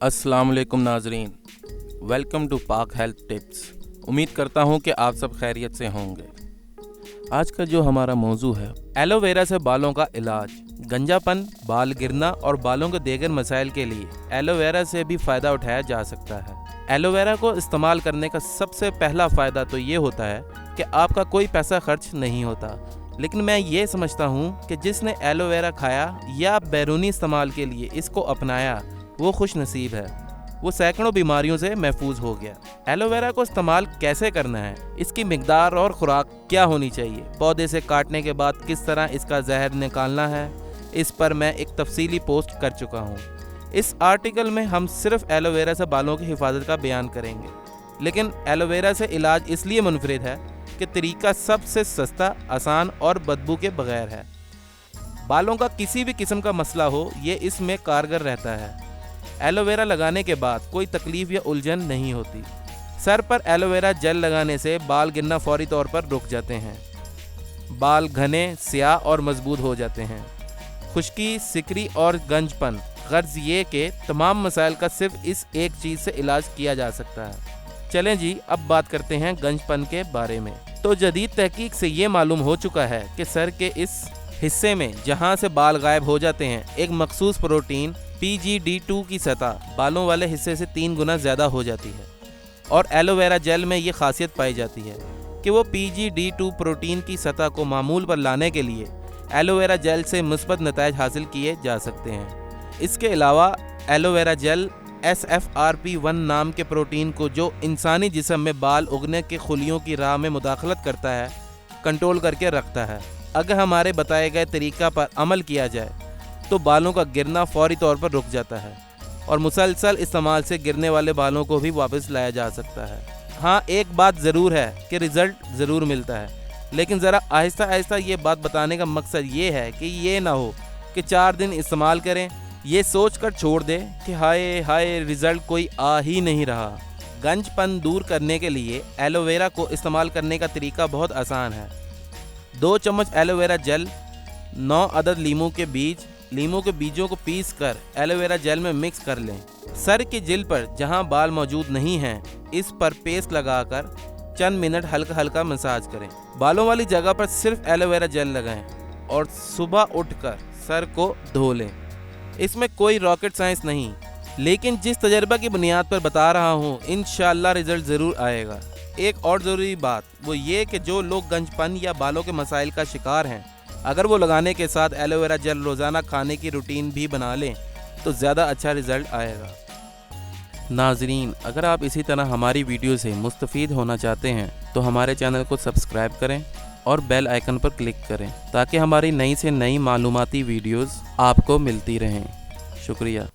अस्सलाम वालेकुम नाजरीन, वेलकम टू पाक हेल्थ टिप्स। उम्मीद करता हूँ कि आप सब खैरियत से होंगे। आज का जो हमारा मौजू है, एलोवेरा से बालों का इलाज। गंजापन, बाल गिरना और बालों के दीगर मसाइल के लिए एलोवेरा से भी फ़ायदा उठाया जा सकता है। एलोवेरा को इस्तेमाल करने का सबसे पहला फ़ायदा तो ये होता है कि आपका कोई पैसा खर्च नहीं होता। लेकिन मैं ये समझता हूँ कि जिसने एलोवेरा खाया या बैरूनी इस्तेमाल के लिए इसको अपनाया वो खुश नसीब है, वो सैकड़ों बीमारियों से महफूज हो गया। एलोवेरा को इस्तेमाल कैसे करना है, इसकी मिकदार और खुराक क्या होनी चाहिए, पौधे से काटने के बाद किस तरह इसका जहर निकालना है, इस पर मैं एक तफसीली पोस्ट कर चुका हूँ। इस आर्टिकल में हम सिर्फ एलोवेरा से बालों की हिफाजत का बयान करेंगे, लेकिन एलोवेरा से इलाज इसलिए मुनफरिद है कि तरीका सबसे सस्ता, आसान और बदबू के बगैर है। बालों का किसी भी किस्म का मसला हो, ये इसमें कारगर रहता है। एलोवेरा लगाने के बाद कोई तकलीफ या उलझन नहीं होती। सर पर एलोवेरा जेल लगाने से बाल गिरना फौरी तौर पर रुक जाते हैं। बाल घने, स्याह और मजबूत हो जाते हैं। खुश्की, सिकरी और गंजपन, गर्ज ये कि तमाम मसाइल का सिर्फ इस एक चीज़ से इलाज किया जा सकता है। चलें जी, अब बात करते हैं गंजपन के बारे में। तो जदीद तहकीक से ये मालूम हो चुका है कि सर के इस हिस्से में जहाँ से बाल गायब हो जाते हैं, एक मखसूस प्रोटीन PGD2 की सतह बालों वाले हिस्से से 3 गुना ज़्यादा हो जाती है। और एलोवेरा जेल में ये खासियत पाई जाती है कि वो PGD2 प्रोटीन की सतह को मामूल पर लाने के लिए एलोवेरा जेल से मुस्बत नताइज हासिल किए जा सकते हैं। इसके अलावा एलोवेरा जेल SFRP1 नाम के प्रोटीन को, जो इंसानी जिस्म में बाल उगने के खुलियों की राह में मुदाखलत करता है, कंट्रोल करके रखता है। अगर हमारे बताए गए तरीका पर अमल किया जाए तो बालों का गिरना फौरी तौर पर रुक जाता है और मुसलसल इस्तेमाल से गिरने वाले बालों को भी वापस लाया जा सकता है। हाँ, एक बात ज़रूर है कि रिज़ल्ट ज़रूर मिलता है, लेकिन ज़रा आहिस्ता आहिस्ता ये बात बताने का मकसद ये है कि ये ना हो कि 4 दिन इस्तेमाल करें, ये सोच कर छोड़ दें कि हाय हाय रिज़ल्ट कोई आ ही नहीं रहा। गंजपन दूर करने के लिए एलोवेरा को इस्तेमाल करने का तरीका बहुत आसान है। 2 चम्मच एलोवेरा जेल, 9 अदद लीमू के बीजों को पीस कर एलोवेरा जेल में मिक्स कर लें। सर की जिल्द पर जहां बाल मौजूद नहीं हैं, इस पर पेस्ट लगाकर चंद मिनट हल्का हल्का मसाज करें। बालों वाली जगह पर सिर्फ एलोवेरा जेल लगाएं और सुबह उठकर सर को धो लें। इसमें कोई रॉकेट साइंस नहीं, लेकिन जिस तजर्बा की बुनियाद पर बता रहा हूँ, इंशाल्लाह रिजल्ट ज़रूर आएगा। एक और ज़रूरी बात वो ये कि जो लोग गंजपन या बालों के मसाइल का शिकार हैं, अगर वो लगाने के साथ एलोवेरा जेल रोज़ाना खाने की रूटीन भी बना लें तो ज़्यादा अच्छा रिज़ल्ट आएगा। नाजरीन, अगर आप इसी तरह हमारी वीडियो से मुस्तफ़ीद होना चाहते हैं तो हमारे चैनल को सब्सक्राइब करें और बेल आइकन पर क्लिक करें ताकि हमारी नई से नई मालूमाती वीडियोज़ आपको मिलती रहें। शुक्रिया।